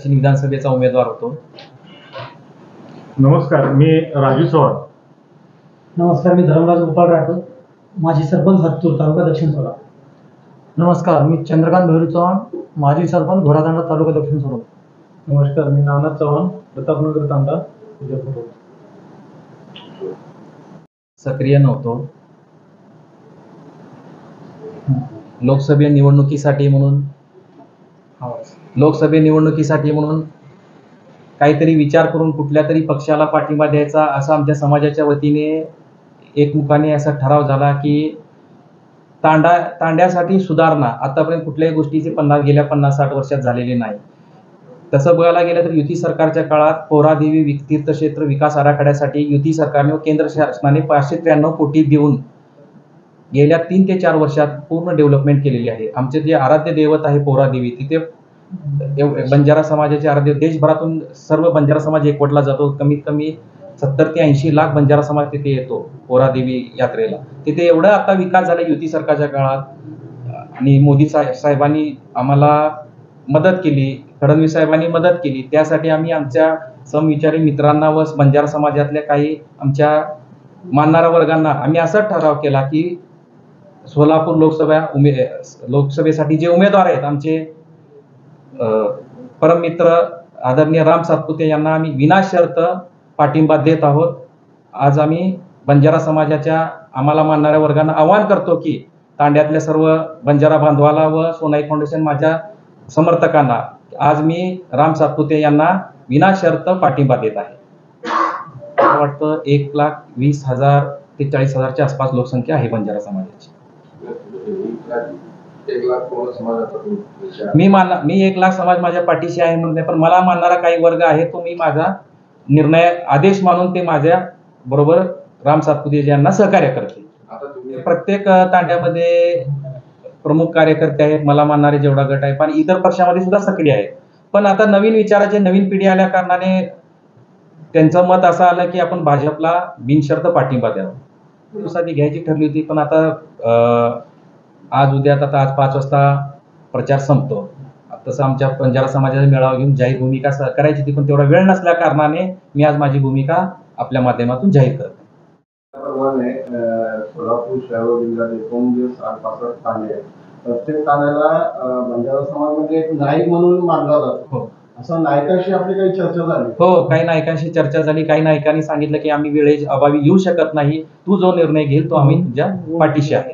दक्षिण विधानसभेचा उमेदवार होतो. नमस्कार, मी राजू चव्हाण. नमस्कार, मी धर्मराज गोपाळ राठोड, माजी सरपंच हत्तूर, तालुका दक्षिण सोलापूर. नमस्कार, मी चंद्रकांत भैरू चव्हाण, माजी सरपंच घोडातांडा, तालुका दक्षिण सोलापूर. नमस्कार, मी नाना चव्हाण, प्रतापनगर तांडा, विजापूर. सक्रिय नव्हतो. लोकसभा निवडणुकीसाठी म्हणून काहीतरी विचार करून कुठल्या तरी पक्षाला पाठिंबा द्यायचा असा आमच्या समाजाच्या वतीने एकमुखाने असा ठराव झाला की तांड्यासाठी सुधारणा आतापर्यंत कुठल्याही गोष्टीचे गेल्या 50-60 वर्षात झालेले नाही. तसं बघायला गेलं तर युती सरकारच्या काळात पोहरादेवी तीर्थक्षेत्र विकास आराखड्यासाठी युती सरकारने व केंद्र शासनाने 593 कोटी देऊन गेल्या 3 ते 4 वर्षात पूर्ण डेव्हलपमेंट केलेली आहे. आमचे जे आराध्य दैवत आहे पोहरादेवी, तिथे बंजारा समाजाचे आराध्य, देशभरातून सर्व बंजारा समाज एकवटला जातो. कमीत कमी 70 ते 80 लाख बंजारा समाज तिथे येतो पोहरादेवी यात्रेला. तिथे एवढा आता विकास झाला युती सरकारच्या काळात आणि मोदी साहेबांनी आम्हाला मदत केली, फडणवीस साहेबांनी मदत केली. त्यासाठी आम्ही आमच्या समविचारी मित्रांना व बंजारा समाजातल्या काही आमच्या मानणाऱ्या वर्गांना आम्ही असा ठराव केला की सोलापूर लोकसभेसाठी जे उमेदवार आहेत आमचे परममित्र आदरणीय राम सातपुते यांना आम्ही विनाशर्त पाठिंबा देत आहोत. आज आम्ही बंजारा समाजाच्या आम्हाला मानणाऱ्या वर्गांना आवाहन करतो की तांड्यातल्या सर्व बंजारा बांधवाला व सोनाई फाउंडेशन माझ्या समर्थकांना आज मी राम सातपुते यांना विनाशर्त पाठिंबा देत आहे. मला वाटतं 1,20,000 ते 40,000च्या आसपास लोकसंख्या आहे बंजारा समाजाची. मी 1 लाख समाज माझ्या पाठीशी आहे म्हणून, पण मला मानणारा काही वर्ग आहे तो मी माझा निर्णय आदेश मानून ते माझ्या बरोबर राम सातपुते यांना सहकार्य करते. प्रत्येक तांड्यामध्ये प्रमुख कार्यकर्ते आहेत, मला मानणारे जेवढा गट आहे, पण इतर पक्षामध्ये सुद्धा सक्रिय आहेत. पण आता नवीन विचाराचे नवीन पिढी आल्या कारणाने त्यांचं मत असं आलं की आपण भाजपला बिनशर्त पाठिंबा द्यावा. दिवसाची घ्यायची ठरली होती, पण आता आज 5 वाजता प्रचार संपतो. तसं आमच्या बंजारा समाजाचा मेळावा घेऊन जाहीर भूमिका करायची होती, पण तेवढा वेळ नसल्या कारणाने मी आज माझी भूमिका आपल्या माध्यमातून जाहीर करतो. सोलापूर शहर जिल्ह्यात 1965 तांडे आहेत. प्रत्येक तांड्याला बंजारा समाज म्हणजे एक नाईक म्हणून मानला जातो. असं नायकांशी आपली काही चर्चा झाली? हो, काही नायकांशी चर्चा झाली. काही नायकांनी सांगितलं की आम्ही वेळेच्या अभावी येऊ शकत नाही, तू जो निर्णय घेईल तो आम्ही तुझ्या पाठीशी आहे.